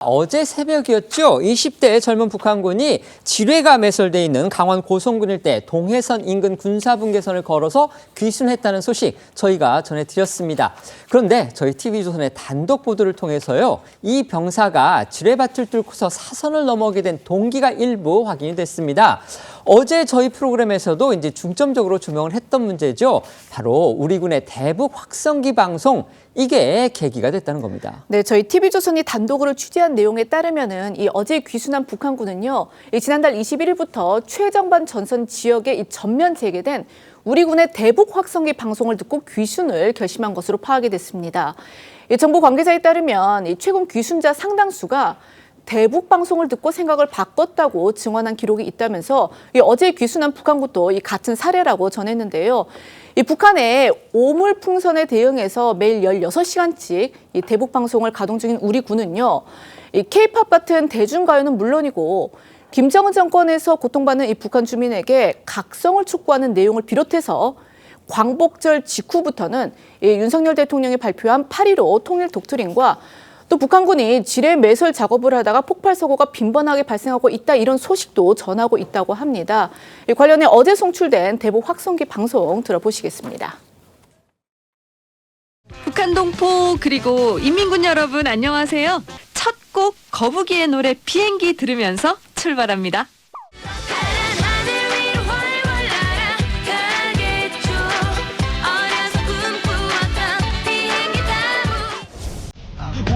어제 새벽이었죠. 20대 젊은 북한군이 지뢰가 매설돼 있는 강원 고성군 일대 동해선 인근 군사분계선을 걸어서 귀순했다는 소식 저희가 전해드렸습니다. 그런데 저희 TV조선의 단독 보도를 통해서요. 이 병사가 지뢰밭을 뚫고서 사선을 넘어오게 된 동기가 일부 확인이 됐습니다. 어제 저희 프로그램에서도 이제 중점적으로 조명을 했던 문제죠. 바로 우리 군의 대북 확성기 방송. 이게 계기가 됐다는 겁니다. 네, 저희 TV조선이 단독으로 취재한 내용에 따르면은 이 어제 귀순한 북한군은요, 지난달 21일부터 최정반 전선 지역에 전면 재개된 우리 군의 대북 확성기 방송을 듣고 귀순을 결심한 것으로 파악이 됐습니다. 정부 관계자에 따르면 최근 귀순자 상당수가 대북 방송을 듣고 생각을 바꿨다고 증언한 기록이 있다면서 어제 귀순한 북한군도 같은 사례라고 전했는데요. 북한의 오물풍선에 대응해서 매일 16시간씩 대북 방송을 가동 중인 우리 군은요. K-팝 같은 대중가요는 물론이고 김정은 정권에서 고통받는 이 북한 주민에게 각성을 촉구하는 내용을 비롯해서 광복절 직후부터는 윤석열 대통령이 발표한 8.15 통일 독트린과 또 북한군이 지뢰 매설 작업을 하다가 폭발 사고가 빈번하게 발생하고 있다, 이런 소식도 전하고 있다고 합니다. 관련해 어제 송출된 대북 확성기 방송 들어보시겠습니다. 북한 동포 그리고 인민군 여러분 안녕하세요. 첫 곡 거북이의 노래 비행기 들으면서 출발합니다.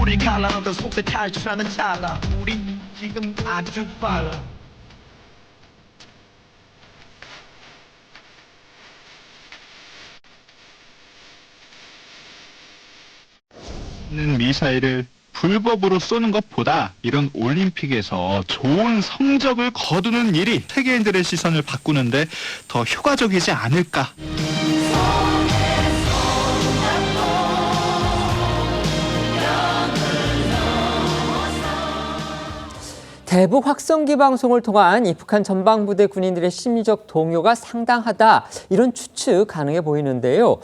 우리 갈라놓던 속세 탈출하는 찰나 우리 지금 아주 빨라 미사일을 불법으로 쏘는 것보다 이런 올림픽에서 좋은 성적을 거두는 일이 세계인들의 시선을 바꾸는데 더 효과적이지 않을까. 대북 확성기 방송을 통한 이 북한 전방부대 군인들의 심리적 동요가 상당하다, 이런 추측 가능해 보이는데요.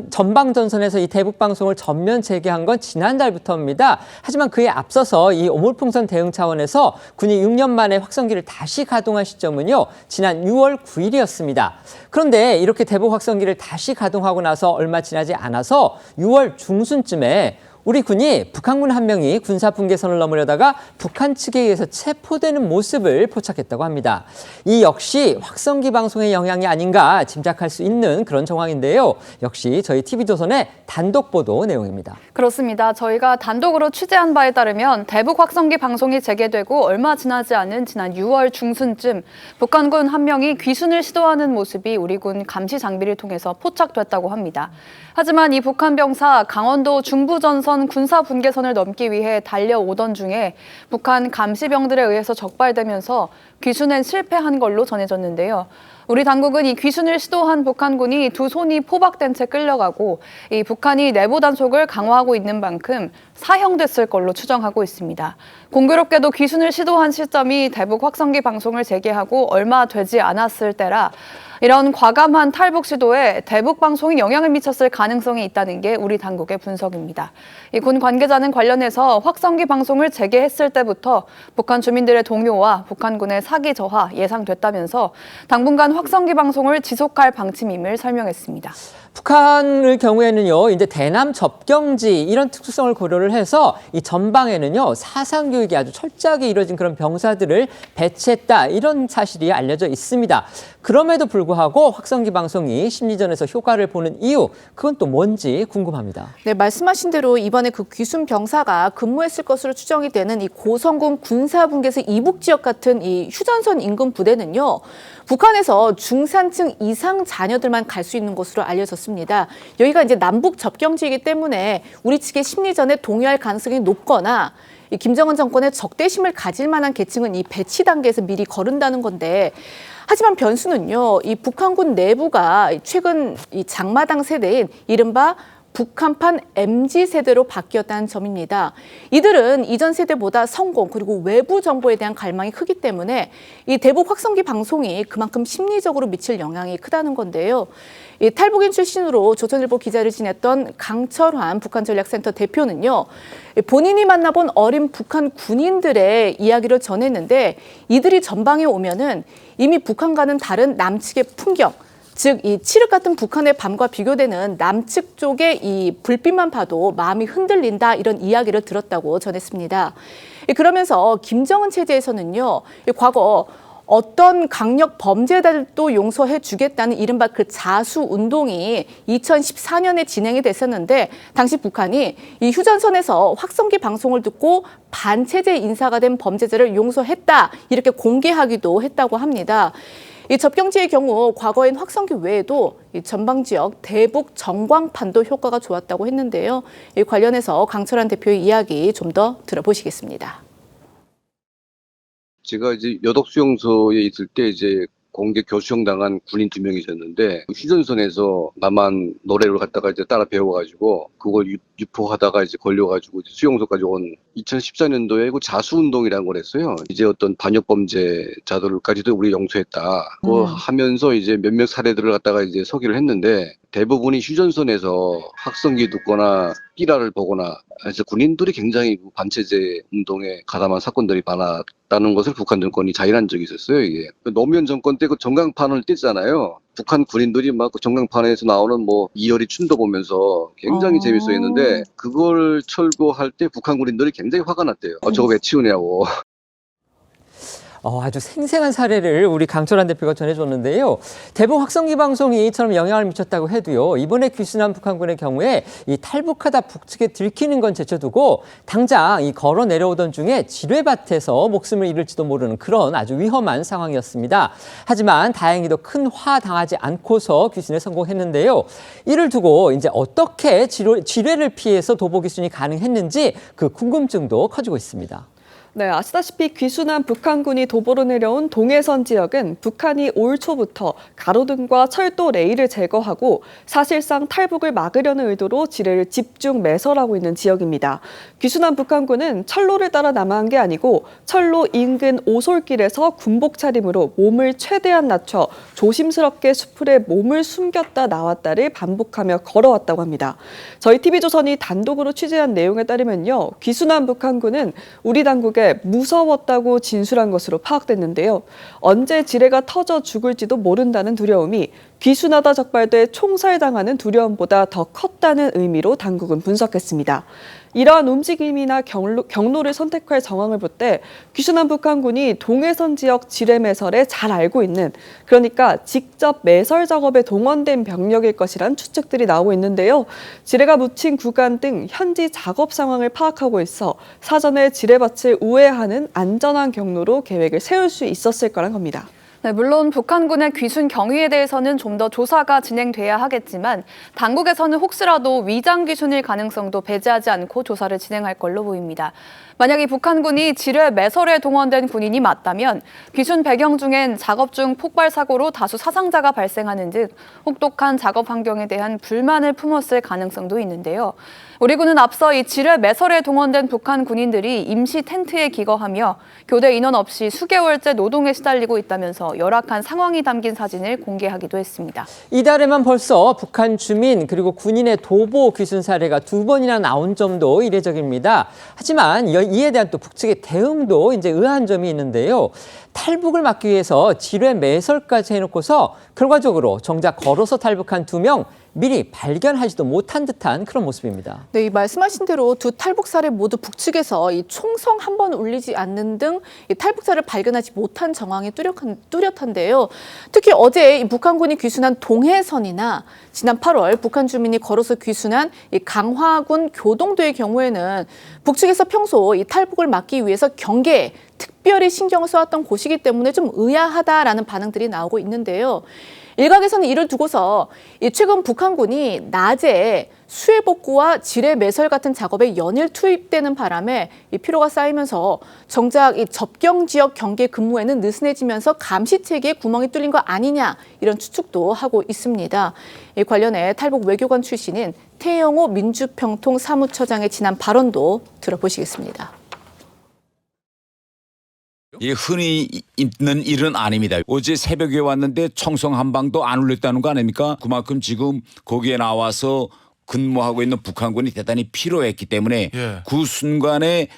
전방전선에서 이 대북 방송을 전면 재개한 건 지난달부터입니다. 하지만 그에 앞서서 이 오물풍선 대응 차원에서 군이 6년 만에 확성기를 다시 가동한 시점은요, 지난 6월 9일이었습니다. 그런데 이렇게 대북 확성기를 다시 가동하고 나서 얼마 지나지 않아서 6월 중순쯤에 우리 군이 북한군 한 명이 군사 분계선을 넘으려다가 북한 측에 의해서 체포되는 모습을 포착했다고 합니다. 이 역시 확성기 방송의 영향이 아닌가 짐작할 수 있는 그런 정황인데요. 역시 저희 TV조선의 단독 보도 내용입니다. 그렇습니다. 저희가 단독으로 취재한 바에 따르면 대북 확성기 방송이 재개되고 얼마 지나지 않은 지난 6월 중순쯤 북한군 한 명이 귀순을 시도하는 모습이 우리 군 감시 장비를 통해서 포착됐다고 합니다. 하지만 이 북한 병사 강원도 중부전선 군사 분계선을 넘기 위해 달려오던 중에 북한 감시병들에 의해서 적발되면서 귀순엔 실패한 걸로 전해졌는데요. 우리 당국은 이 귀순을 시도한 북한군이 두 손이 포박된 채 끌려가고 이 북한이 내부 단속을 강화하고 있는 만큼 사형됐을 걸로 추정하고 있습니다. 공교롭게도 귀순을 시도한 시점이 대북 확성기 방송을 재개하고 얼마 되지 않았을 때라 이런 과감한 탈북 시도에 대북 방송이 영향을 미쳤을 가능성이 있다는 게 우리 당국의 분석입니다. 이 군 관계자는 관련해서 확성기 방송을 재개했을 때부터 북한 주민들의 동요와 북한군의 사기 저하 예상됐다면서 당분간 확성기 방송을 지속할 방침임을 설명했습니다. 북한의 경우에는요, 이제 대남 접경지 이런 특수성을 고려를 해서 이 전방에는요, 사상 교육이 아주 철저하게 이루어진 그런 병사들을 배치했다, 이런 사실이 알려져 있습니다. 그럼에도 불구하고 확성기 방송이 심리전에서 효과를 보는 이유, 그건 또 뭔지 궁금합니다. 네, 말씀하신 대로 이번에 그 귀순 병사가 근무했을 것으로 추정이 되는 이 고성군 군사분계선 이북 지역 같은 이 휴전선 인근 부대는요, 북한에서 중산층 이상 자녀들만 갈 수 있는 곳으로 알려졌습니다. 여기가 이제 남북 접경지이기 때문에 우리 측의 심리전에 동요할 가능성이 높거나 이 김정은 정권의 적대심을 가질 만한 계층은 이 배치 단계에서 미리 거른다는 건데, 하지만 변수는요, 이 북한군 내부가 최근 이 장마당 세대인 이른바 북한판 MZ세대로 바뀌었다는 점입니다. 이들은 이전 세대보다 성공 그리고 외부 정보에 대한 갈망이 크기 때문에 이 대북 확성기 방송이 그만큼 심리적으로 미칠 영향이 크다는 건데요. 이 탈북인 출신으로 조선일보 기자를 지냈던 강철환 북한전략센터 대표는요. 본인이 만나본 어린 북한 군인들의 이야기를 전했는데 이들이 전방에 오면은 이미 북한과는 다른 남측의 풍경, 즉 이 칠흑 같은 북한의 밤과 비교되는 남측 쪽의 이 불빛만 봐도 마음이 흔들린다 이런 이야기를 들었다고 전했습니다. 그러면서 김정은 체제에서는요. 과거 어떤 강력 범죄자들도 용서해 주겠다는 이른바 그 자수 운동이 2014년에 진행이 됐었는데 당시 북한이 이 휴전선에서 확성기 방송을 듣고 반체제 인사가 된 범죄자를 용서했다 이렇게 공개하기도 했다고 합니다. 이 접경지의 경우 과거엔 확성기 외에도 이 전방 지역 대북 전광판도 효과가 좋았다고 했는데요. 이 관련해서 강철환 대표의 이야기 좀 더 들어보시겠습니다. 제가 이제 여덕 수용소에 있을 때 이제 공개 교수형 당한 군인 2명이셨는데 휴전선에서 남한 노래를 갖다가 이제 따라 배워가지고 그걸 유포하다가 이제 걸려가지고 수용소까지 온 2014년도에 그 자수운동이라는 걸 했어요. 이제 어떤 반역범죄자들까지도 우리 용서했다. 그거 하면서 이제 몇몇 사례들을 갖다가 이제 소개를 했는데 대부분이 휴전선에서 확성기 듣거나 삐라를 보거나 해서 군인들이 굉장히 반체제 운동에 가담한 사건들이 많았다는 것을 북한 정권이 자인한 적이 있었어요. 이게 노무현 정권 때 그 전광판을 뗐잖아요. 북한 군인들이 막 그 전광판에서 나오는 뭐 이열이 춘도 보면서 굉장히 재밌어했는데 그걸 철거할 때 북한 군인들이 굉장히 화가 났대요. 저거 왜 치우냐고. 아주 생생한 사례를 우리 강철환 대표가 전해줬는데요. 대북 확성기 방송이 이처럼 영향을 미쳤다고 해도요. 이번에 귀순한 북한군의 경우에 이 탈북하다 북측에 들키는 건 제쳐두고 당장 이 걸어 내려오던 중에 지뢰밭에서 목숨을 잃을지도 모르는 그런 아주 위험한 상황이었습니다. 하지만 다행히도 큰 화 당하지 않고서 귀순에 성공했는데요. 이를 두고 이제 어떻게 지뢰를 피해서 도보 귀순이 가능했는지 그 궁금증도 커지고 있습니다. 네, 아시다시피 귀순한 북한군이 도보로 내려온 동해선 지역은 북한이 올 초부터 가로등과 철도 레일을 제거하고 사실상 탈북을 막으려는 의도로 지뢰를 집중 매설하고 있는 지역입니다. 귀순한 북한군은 철로를 따라 남아한 게 아니고 철로 인근 오솔길에서 군복 차림으로 몸을 최대한 낮춰 조심스럽게 수풀에 몸을 숨겼다 나왔다를 반복하며 걸어왔다고 합니다. 저희 TV조선이 단독으로 취재한 내용에 따르면요. 귀순한 북한군은 우리 당국에 무서웠다고 진술한 것으로 파악됐는데요. 언제 지뢰가 터져 죽을지도 모른다는 두려움이 귀순하다 적발돼 총살당하는 두려움보다 더 컸다는 의미로 당국은 분석했습니다. 이러한 움직임이나 경로를 선택할 정황을 볼 때 귀순한 북한군이 동해선 지역 지뢰 매설에 잘 알고 있는, 그러니까 직접 매설 작업에 동원된 병력일 것이란 추측들이 나오고 있는데요. 지뢰가 묻힌 구간 등 현지 작업 상황을 파악하고 있어 사전에 지뢰밭을 우회하는 안전한 경로로 계획을 세울 수 있었을 거란 겁니다. 네, 물론 북한군의 귀순 경위에 대해서는 좀 더 조사가 진행돼야 하겠지만 당국에서는 혹시라도 위장 귀순일 가능성도 배제하지 않고 조사를 진행할 걸로 보입니다. 만약 이 북한군이 지뢰 매설에 동원된 군인이 맞다면 귀순 배경 중엔 작업 중 폭발 사고로 다수 사상자가 발생하는 등 혹독한 작업 환경에 대한 불만을 품었을 가능성도 있는데요. 우리 군은 앞서 이 지뢰 매설에 동원된 북한 군인들이 임시 텐트에 기거하며 교대 인원 없이 수개월째 노동에 시달리고 있다면서 열악한 상황이 담긴 사진을 공개하기도 했습니다. 이달에만 벌써 북한 주민 그리고 군인의 도보 귀순 사례가 2번이나 나온 점도 이례적입니다. 하지만 이에 대한 또 북측의 대응도 이제 의아한 점이 있는데요. 탈북을 막기 위해서 지뢰 매설까지 해놓고서 결과적으로 정작 걸어서 탈북한 2명 미리 발견하지도 못한 듯한 그런 모습입니다. 네, 이 말씀하신 대로 두 탈북 사례 모두 북측에서 이 총성 한 번 울리지 않는 등 이 탈북자를 발견하지 못한 정황이 뚜렷한데요. 특히 어제 이 북한군이 귀순한 동해선이나 지난 8월 북한 주민이 걸어서 귀순한 이 강화군 교동도의 경우에는 북측에서 평소 이 탈북을 막기 위해서 경계에 특별히 신경을 써왔던 곳이기 때문에 좀 의아하다라는 반응들이 나오고 있는데요. 일각에서는 이를 두고서 최근 북한군이 낮에 수해 복구와 지뢰 매설 같은 작업에 연일 투입되는 바람에 이 피로가 쌓이면서 정작 이 접경 지역 경계 근무에는 느슨해지면서 감시 체계에 구멍이 뚫린 거 아니냐 이런 추측도 하고 있습니다. 이 관련해 탈북 외교관 출신인 태영호 민주평통 사무처장의 지난 발언도 들어보시겠습니다. 이 흔히 있는 일은 아닙니다. 어제 새벽에 왔는데 청성 한 방도 안 울렸다는 거 아닙니까? 그만큼 지금 거기에 나와서 근무하고 있는 북한군이 대단히 피로했기 때문에 그 순간에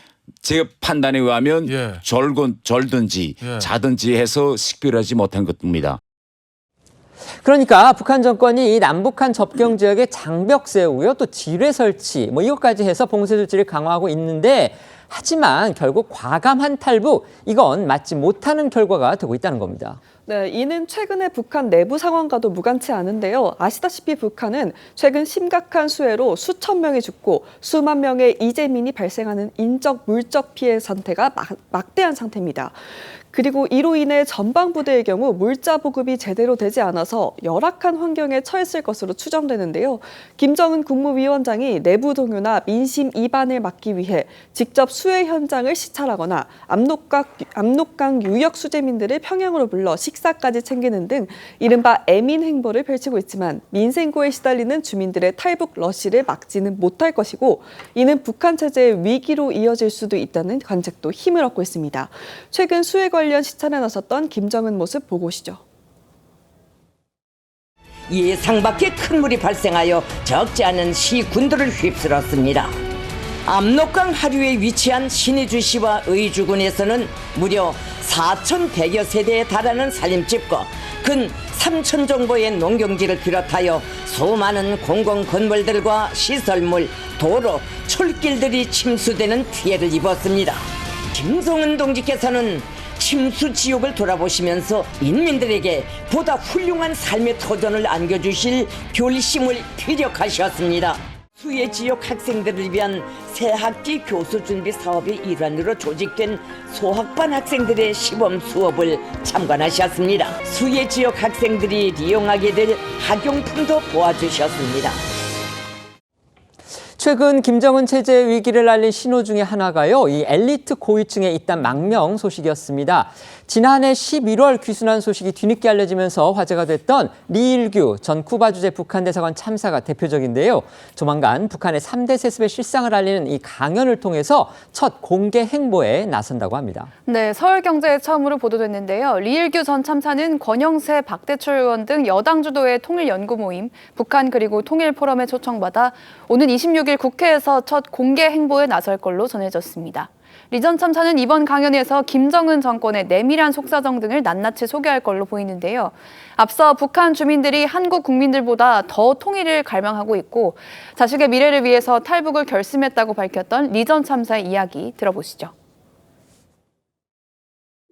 제 판단에 의하면 절든지 자든지 해서 식별하지 못한 것입니다. 그러니까 북한 정권이 이 남북한 접경 지역에 장벽 세우고요, 또 지뢰 설치, 뭐 이것까지 해서 봉쇄 조치를 강화하고 있는데, 하지만 결국 과감한 탈북, 이건 맞지 못하는 결과가 되고 있다는 겁니다. 네, 이는 최근의 북한 내부 상황과도 무관치 않은데요. 아시다시피 북한은 최근 심각한 수해로 수천 명이 죽고 수만 명의 이재민이 발생하는 인적, 물적 피해 상태가 막대한 상태입니다. 그리고 이로 인해 전방부대의 경우 물자 보급이 제대로 되지 않아서 열악한 환경에 처했을 것으로 추정되는데요. 김정은 국무위원장이 내부 동요나 민심 이반을 막기 위해 직접 수해 현장을 시찰하거나 압록강 유역 수재민들을 평양으로 불러 식사까지 챙기는 등 이른바 애민 행보를 펼치고 있지만 민생고에 시달리는 주민들의 탈북 러시를 막지는 못할 것이고, 이는 북한 체제의 위기로 이어질 수도 있다는 관측도 힘을 얻고 있습니다. 최근 수해 관련 시찰에 나섰던 김정은 모습 보고 오시죠. 예상 밖의 큰 물이 발생하여 적지 않은 시군들을 휩쓸었습니다. 압록강 하류에 위치한 신의주시와 의주군에서는 무려 4,100여 세대에 달하는 살림집과 근 3,000 정도의 농경지를 비롯하여 수많은 공공건물들과 시설물, 도로, 철길들이 침수되는 피해를 입었습니다. 김성은 동지께서는 침수 지옥을 돌아보시면서 인민들에게 보다 훌륭한 삶의 터전을 안겨주실 결심을 피력하셨습니다. 수해 지역 학생들을 위한 새학기 교수 준비 사업의 일환으로 조직된 소학반 학생들의 시범 수업을 참관하셨습니다. 수해 지역 학생들이 이용하게 될 학용품도 보아주셨습니다. 최근 김정은 체제의 위기를 알린 신호 중에 하나가요, 이 엘리트 고위층에 있단 망명 소식이었습니다. 지난해 11월 귀순한 소식이 뒤늦게 알려지면서 화제가 됐던 리일규 전 쿠바 주재 북한 대사관 참사가 대표적인데요. 조만간 북한의 3대 세습의 실상을 알리는 이 강연을 통해서 첫 공개 행보에 나선다고 합니다. 네, 서울경제에 처음으로 보도됐는데요. 리일규 전 참사는 권영세, 박대출 의원 등 여당 주도의 통일연구 모임, 북한 그리고 통일포럼에 초청받아 오는 26일 국회에서 첫 공개 행보에 나설 걸로 전해졌습니다. 리 전 참사는 이번 강연에서 김정은 정권의 내밀한 속사정 등을 낱낱이 소개할 걸로 보이는데요. 앞서 북한 주민들이 한국 국민들보다 더 통일을 갈망하고 있고 자식의 미래를 위해서 탈북을 결심했다고 밝혔던 리 전 참사의 이야기 들어보시죠.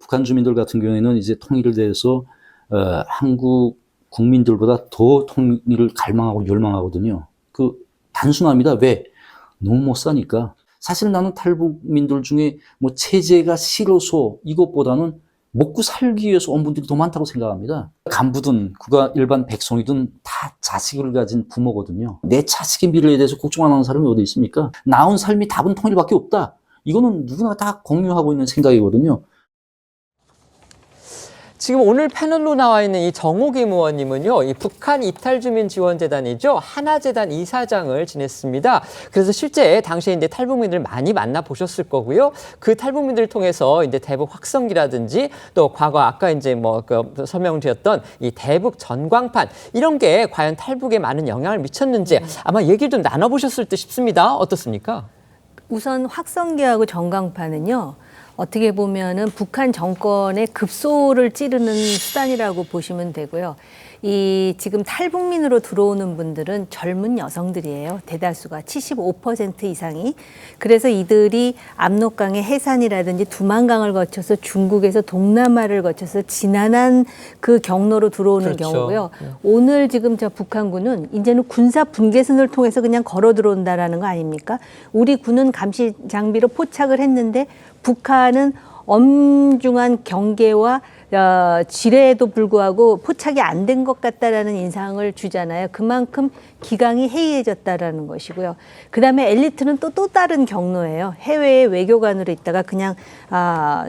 북한 주민들 같은 경우에는 이제 통일에 대해서 한국 국민들보다 더 통일을 갈망하고 열망하거든요. 단순합니다. 왜? 너무 못 사니까. 사실 나는 탈북민들 중에 뭐 체제가 싫어서 이것보다는 먹고 살기 위해서 온 분들이 더 많다고 생각합니다. 간부든 그가 일반 백성이든 다 자식을 가진 부모거든요. 내 자식의 미래에 대해서 걱정 안 하는 사람이 어디 있습니까? 나온 삶이 답은 통일밖에 없다. 이거는 누구나 다 공유하고 있는 생각이거든요. 지금 오늘 패널로 나와 있는 이 정호김 의원님은요, 이 북한 이탈주민 지원재단이죠, 하나재단 이사장을 지냈습니다. 그래서 실제 당시에 이제 탈북민들 많이 만나 보셨을 거고요. 그 탈북민들을 통해서 이제 대북 확성기라든지 또 과거 아까 이제 설명드렸던 이 대북 전광판 이런 게 과연 탈북에 많은 영향을 미쳤는지 아마 얘기를 좀 나눠보셨을 듯 싶습니다. 어떻습니까? 우선 확성기하고 전광판은요, 어떻게 보면은 북한 정권의 급소를 찌르는 수단이라고 보시면 되고요. 이 지금 탈북민으로 들어오는 분들은 젊은 여성들이에요. 대다수가 75% 이상이. 그래서 이들이 압록강의 해산이라든지 두만강을 거쳐서 중국에서 동남아를 거쳐서 지난한 그 경로로 들어오는 그렇죠. 경우고요. 오늘 지금 저 북한군은 이제는 군사 분계선을 통해서 그냥 걸어 들어온다라는 거 아닙니까? 우리 군은 감시 장비로 포착을 했는데 북한은 엄중한 경계와 지뢰에도 불구하고 포착이 안 된 것 같다라는 인상을 주잖아요. 그만큼 기강이 해이해졌다라는 것이고요. 그다음에 엘리트는 또 다른 경로예요. 해외에 외교관으로 있다가 그냥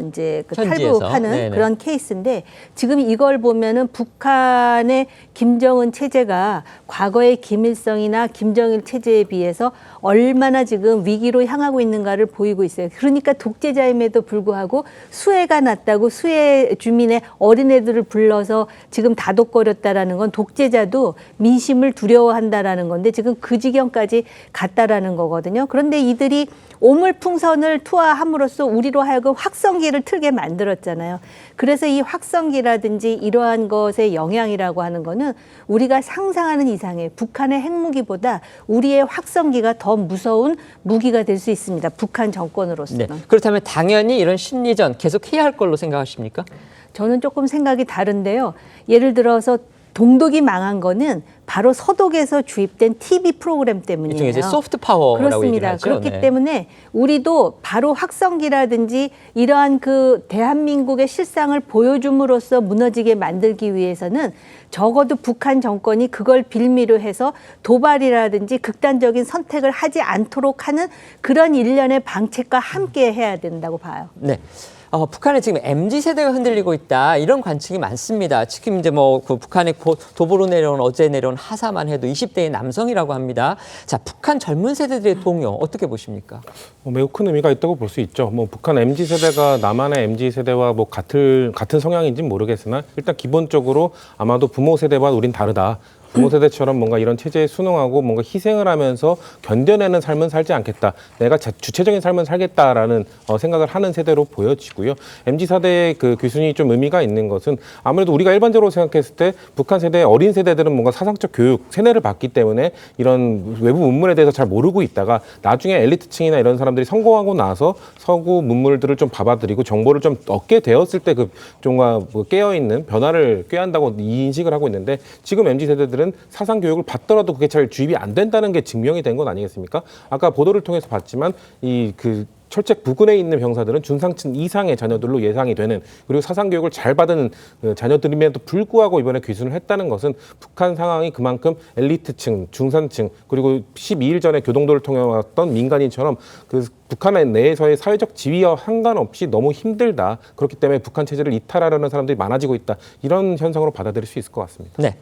이제 그 현지에서. 탈북하는 네네. 그런 케이스인데 지금 이걸 보면은 북한의 김정은 체제가 과거의 김일성이나 김정일 체제에 비해서 얼마나 지금 위기로 향하고 있는가를 보이고 있어요. 그러니까 독재자임에도 불구하고 수해가 났다고 수해 주민의 어린애들을 불러서 지금 다독거렸다라는 건 독재자도 민심을 두려워한다라는 건데 지금 그 지경까지 갔다라는 거거든요. 그런데 이들이 오물풍선을 투하함으로써 우리로 하여금 확성기를 틀게 만들었잖아요. 그래서 이 확성기라든지 이러한 것의 영향이라고 하는 거는 우리가 상상하는 이상의 북한의 핵무기보다 우리의 확성기가 더 무서운 무기가 될 수 있습니다. 북한 정권으로서는. 네. 그렇다면 당연히 이런 심리전 계속 해야 할 걸로 생각하십니까? 저는 조금 생각이 다른데요. 예를 들어서 동독이 망한 거는 바로 서독에서 주입된 TV 프로그램 때문이에요. 일종의 이제 소프트 파워라고 얘기를 그렇습니다. 하죠. 그렇기 네. 때문에 우리도 바로 확성기라든지 이러한 그 대한민국의 실상을 보여줌으로써 무너지게 만들기 위해서는 적어도 북한 정권이 그걸 빌미로 해서 도발이라든지 극단적인 선택을 하지 않도록 하는 그런 일련의 방책과 함께 해야 된다고 봐요. 네. 북한의 지금 MZ세대가 흔들리고 있다 이런 관측이 많습니다. 지금 이제 뭐 그 북한의 도보로 내려온 어제 내려온 하사만 해도 20대의 남성이라고 합니다. 자, 북한 젊은 세대들의 동요 어떻게 보십니까? 매우 큰 의미가 있다고 볼 수 있죠. 뭐 북한 MZ세대가 남한의 MZ세대와 뭐 같은 성향인지는 모르겠으나 일단 기본적으로 아마도 부모 세대와 우린 다르다. 부모 세대처럼 뭔가 이런 체제에 순응하고 뭔가 희생을 하면서 견뎌내는 삶은 살지 않겠다. 내가 주체적인 삶을 살겠다라는 생각을 하는 세대로 보여지고요. MZ세대의 그 귀순이 좀 의미가 있는 것은 아무래도 우리가 일반적으로 생각했을 때 북한 세대의 어린 세대들은 뭔가 사상적 교육, 세뇌를 받기 때문에 이런 외부 문물에 대해서 잘 모르고 있다가 나중에 엘리트층이나 이런 사람들이 성공하고 나서 서구 문물들을 좀 받아들이고 정보를 좀 얻게 되었을 때 그 뭔가 깨어있는 변화를 꾀한다고 인식을 하고 있는데 지금 MZ세대들은 사상 교육을 받더라도 그게 잘 주입이 안 된다는 게 증명이 된 건 아니겠습니까? 아까 보도를 통해서 봤지만 철책 부근에 있는 병사들은 중상층 이상의 자녀들로 예상이 되는 그리고 사상 교육을 잘 받은 자녀들임에도 불구하고 이번에 귀순을 했다는 것은 북한 상황이 그만큼 엘리트층, 중산층 그리고 12일 전에 교동도를 통해 왔던 민간인처럼 그 북한 내에서의 사회적 지위와 상관없이 너무 힘들다. 그렇기 때문에 북한 체제를 이탈하려는 사람들이 많아지고 있다. 이런 현상으로 받아들일 수 있을 것 같습니다. 네.